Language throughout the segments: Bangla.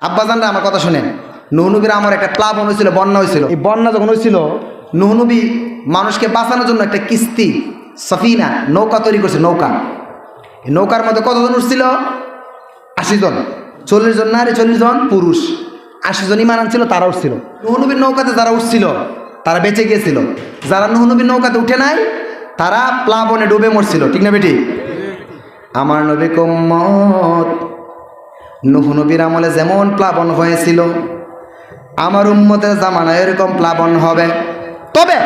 আব্বাজানরা আমার কথা শুনেন, নূহ নবীর আমার একটা প্লাবন হয়েছিল, বন্যা হয়েছিল। এই বন্যা যখন হয়েছিল, নূহ নবী মানুষকে বাঁচানোর জন্য একটা কিস্তি সফিনা নৌকা তৈরি করছে। নৌকা, এই নৌকার মধ্যে কতজন উঠছিল? 80 জন। 40 জন নারী, 40 জন পুরুষ, 80 জন ইমান আনছিল, তারা উঠছিল। নূহ নবীর নৌকাতে যারা উঠছিল তারা বেঁচে গিয়েছিল। যারা নূহ নবীর নৌকাতে উঠে নাই তারা প্লাবনে ডুবে মরছিল। ঠিক না বেটি? আমার নবী উম্মত নূহ নবীর আমলে যেমন প্লাবন হয়েছিল, আমার উম্মতের জামানায় এরকম প্লাবন হবে। তবে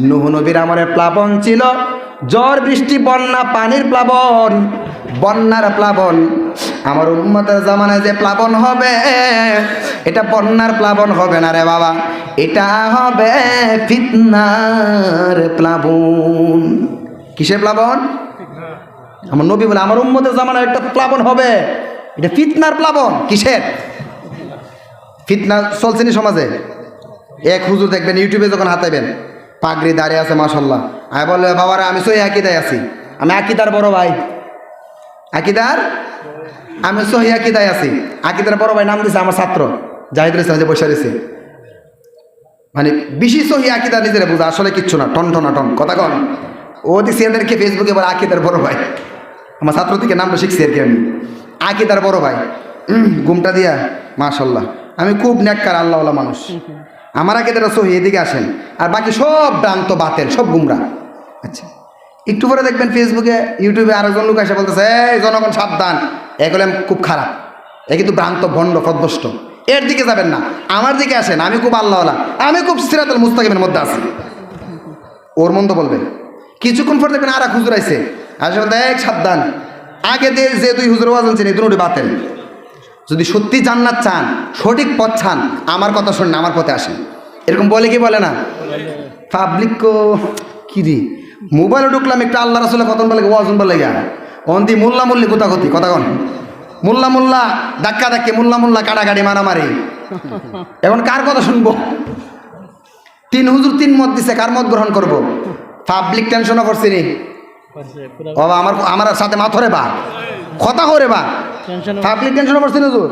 নূহ নবীর আমলে প্লাবন ছিল ঝড় বৃষ্টি বন্যা, পানির প্লাবন, বন্যার প্লাবন। আমার উম্মতের জামানায় যে প্লাবন হবে, এটা বন্যার প্লাবন হবে না রে বাবা, এটা হবে ফিতনার প্লাবন। কিসের প্লাবন? আমার নবী বলে আমার উম্মতের জামানায় একটা প্লাবন হবে, এটা ফিতনার প্লাবন। কিসের ফিতনা চলছে নি সমাজে? এক হুজুর দেখবেন ইউটিউবে যখন হাতাইবেন, পাগড়ি দাঁড়িয়ে আছে মাশাল্লাহ, আমি বলবে বাবারা আমি সহি আকিদায় আছি, আমি আকিদার বড় ভাই, আকিদার আমি সহি আকিদায় আছি। আকিদার বড় ভাই নাম দিয়েছে আমার ছাত্র জাহিদুল ইসলাম, যে বসে রয়েছে। মানে বেশি সহি আকিদা নিজেরা বোঝা, আসলে কিচ্ছু না, টন টনা টন কথা কন। ও দিচ্ছি এদেরকে ফেসবুকে বলে আকিদার বড় ভাই। আমার ছাত্র থেকে নামটা শিখছি আর কি আমি, আকিদার বড় ভাই। ঘুমটা দিয়া মাশাল্লাহ, আমি খুব নেককার আল্লাহওয়ালা মানুষ। আমার আকিদাটা সহি, এদিকে আসেন। আর বাকি সব ভ্রান্ত বাতেল, সব গুমরা। আচ্ছা, একটু পরে দেখবেন ফেসবুকে ইউটিউবে আরেকজন লোক এসে বলতেছে এই জনগণ সাবধান, এগুলো খুব খারাপ, এ কিন্তু ভ্রান্ত ভণ্ড ফদ্দষ্ট। এর দিকে যাবেন না, আমার দিকে আসেন। আমি খুব আল্লাহওয়ালা, আমি খুব সিরাতুল মুস্তাকিমের মধ্যে আছি। ওর মন্দ বলবে, কিছুক্ষণ পর দেখবেন আর এক হুজুর আইছে, আসলে দেখ সাবধান, আগে যে দুই হুজুর ওয়াজ আনছেন এই দুটোই বাতেল। যদি সত্যি জান্নাত চান, সঠিক পথ চান, আমার কথা শুনেন, আমার পথে আসেন। এরকম বলে কি বলে না? পাবলিক কি রে মোবাইলে ঢুকলাম একটু আল্লাহ রাসূলের কথা বলে ওয়াজন বলে গা অন্তি মোল্লা মুল্লি কোথাকতি কথা কন, মোল্লা মোল্লা ধাক্কা ধাক্কি, মোল্লা মোল্লা কাটাকাটি মারামারি। এখন কার কথা শুনবো? 3 হুজুর 3 মত দিছে, কার মত গ্রহণ করব? পাবলিক টেনশনও করছে নি বাবা, আমার সাথে মাথরে বা কথা করে বা পাবলিক টেনশনে পড়ছে হুজুর।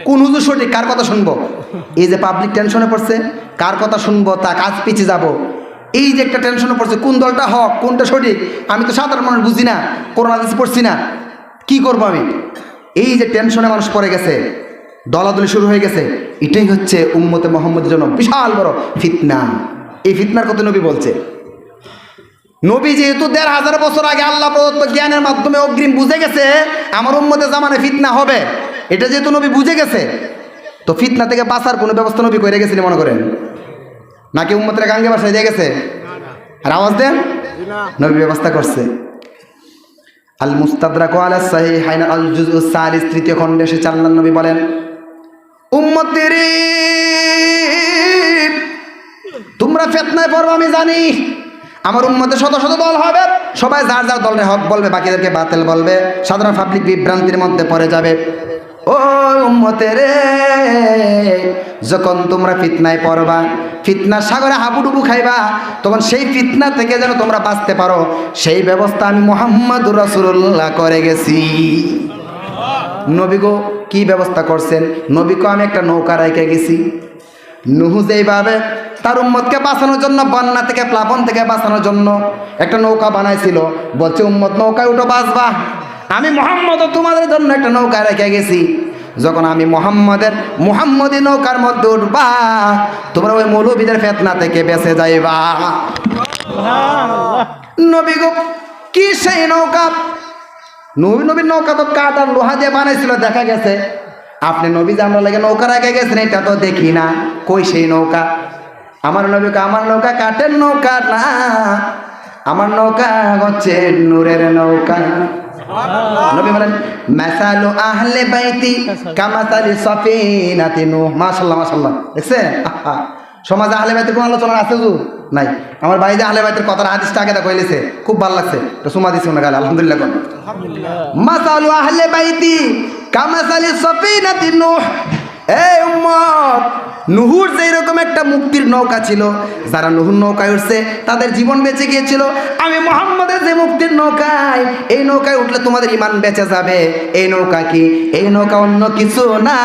কোন হুজুর সঠিক, কার কথা শুনবো? এই যে পাবলিক টেনশনে পড়ছে, কার কথা শুনবো, তা কাজ পিছিয়ে যাব, এই যে একটা টেনশনে পড়ছে, কোন দলটা হক কোনটা সঠিক, আমি তো সাধারণ মানুষ বুঝি না, কোরআন হাদিস পড়ছি না, কি করবো আমি? এই যে টেনশনে মানুষ পড়ে গেছে, দলাদলি শুরু হয়ে গেছে, এটাই হচ্ছে উম্মতে মুহাম্মদের জন্য বিশাল বড় ফিতনা। এই ফিতনার কথা নবী বলছে। নবী যেহেতু 1500 বছর আগে আল্লাহ প্রদত্ত জ্ঞানের মাধ্যমে অগ্রিম বুঝে গেছে আমার উম্মতের জামানায় ফিতনা হবে, এটা যেহেতু নবী বুঝে গেছে, তো ফিতনা থেকে বাঁচার কোনো ব্যবস্থা নবী করে গেছেন মনে করেন? নাকি উম্মতের গাঙ্গে বাসায় দিয়ে গেছে? আর আওয়াজ দেন, নবী ব্যবস্থা করছে। আল মুস্তাদরাক আলা সাহিহাইন আল জুজউস সালিস 3য় খণ্ডে এসে আল্লাহর নবী বলেন, উম্মতেরে তোমরা ফিতনায় পড়বে আমি জানি। আমার উম্মতে শত শত দল হবে, সবাই যার যার দলের হক বলবে, বাকিদেরকে বাতিল বলবে, সাধারণ পাবলিক বিভ্রান্তির মধ্যে পড়ে যাবে। ও উম্মতেরে, যখন তোমরা ফিতনায় পড়বা, ফিতনার সাগরে হাবুডুবু খাইবা, তখন সেই ফিতনা থেকে যেন তোমরা বাঁচতে পারো, সেই ব্যবস্থা আমি মুহাম্মদুর রাসূলুল্লাহ করে গেছি। নবী গো কি ব্যবস্থা করছেন? নবী গো আমি একটা নৌকা রেখে গেছি। নূহ যেইভাবে তার উম্মতকে বাঁচানোর জন্য, বন্যা থেকে প্লাবন থেকে বাঁচানোর জন্য একটা নৌকা বানাইছিল, বলছে উম্মত নৌকায় উঠো বাঁচবা, আমি মুহাম্মদও তোমাদের জন্য একটা নৌকা রেখে গেছি। যখন আমি মুহাম্মদী নৌকার মধ্যে উঠবা, তোমরা ওই মৌলবীদের ফিতনা থেকে বেঁচে যাইবা। নবী গো কি সেই নৌকা? নবীর নৌকা তো কাঠ আর লোহা দিয়ে বানাইছিল দেখা গেছে। আপনি নবী যে আমরা লাগে নৌকা রেখে গেছেন, এটা তো দেখি না, কই সেই নৌকা? আমার নবীকে আমার নৌকা কাঠের নৌকা না, আমার নৌকা হচ্ছে নূরের নৌকা। নবী বলেন মাসালু আহলে বাইতি কামাসালি সাফিনাতি নূহ। মাশাআল্লাহ মাশাআল্লাহ, দেখছেন সমাজে আহলে বাইতের কোন আলোচনা আছে হুজুর? নাই। আমার ভাই যে আহলে বাইতের কথার হাদিসটা আগে দেখো কইলেছে, খুব ভালো লাগছে, তো সুমা দিছি না গাল আলহামদুলিল্লাহ কোন মাসালু আহলে বাইতি কামাসালি সাফিনাতি নূহ। এই উম্মত, নুহুর যে এরকম একটা মুক্তির নৌকা ছিল, যারা নুহুর নৌকায় উঠছে তাদের জীবন বেঁচে গিয়েছিল। আমি মুহাম্মাদের যে মুক্তির নৌকায়, এই নৌকায় উঠলে তোমাদের ঈমান বেঁচে যাবে। এই নৌকা কি? এই নৌকা অন্য কিছু না,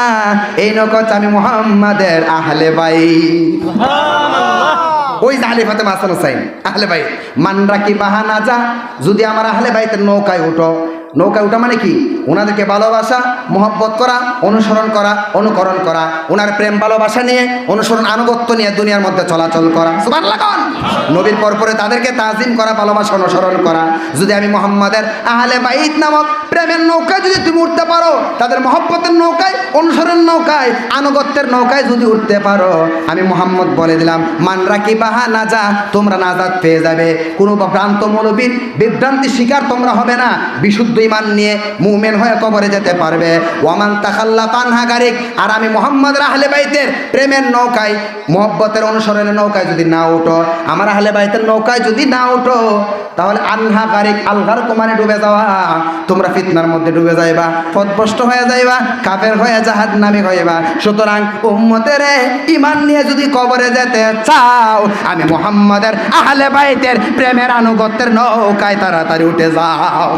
এই নৌকা হচ্ছে আমি মুহাম্মাদের আহলে বাইত। ওই যে আলী ফাতেমা হাসান হুসাইন আহলে বাইত। মানরা কি বাহানা যা, যদি আমার আহলে বাইতের নৌকায় উঠো। নৌকায় উঠা মানে কি? ওনাদেরকে ভালোবাসা, মোহব্বত করা, অনুসরণ করা, অনুকরণ করা, ওনার প্রেম ভালোবাসা নিয়ে, অনুসরণ আনুগত্য নিয়ে দুনিয়ার মধ্যে চলাচল করা। সুবহানাল্লাহ। নবীর পরপরে তাদেরকে তাজিম করা, ভালোবাসা, অনুসরণ করা। যদি আমি মুহাম্মাদের আহলে বাইত নামক প্রেমের নৌকায় যদি তুমি উঠতে পারো, তাদের মহব্বতের নৌকায়, অনুসরণ নৌকায়, আনুগত্যের নৌকায় যদি উঠতে পারো, আমি মুহাম্মদ বলে দিলাম, মানরা কি বাহানা যা, তোমরা নাজাত পেয়ে যাবে। কোনো ভ্রান্ত মৌলবীর বিভ্রান্তি শিকার তোমরা হবে না। বিশুদ্ধ ঈমান নিয়ে মুমিন হয়ে কবরে যেতে পারবে। ওয়ামান তাখাল্লাফা আনহা গারিক। আর আমি মুহাম্মাদের আহলে বাইতের প্রেমের নৌকায়, মহব্বতের অনুসরণের নৌকায় যদি না উঠো, আমার আহলে বাইতের নৌকায় যদি না উঠো, তাহলে আনহা গারিক, আলগার কুমারে ডুবে যাওয়া, তোমরা ফিতনার মধ্যে ডুবে যাইবা, পথভ্রষ্ট হয়ে যাইবা, কাফের হয়ে জাহান্নামী হইবা। সুতরাং উম্মতের ঈমান নিয়ে যদি কবরে যেতে চাও, আমি মুহাম্মাদের আহলে বাইতের প্রেমের আনুগত্যের নৌকায় তাড়াতাড়ি উঠে যাও।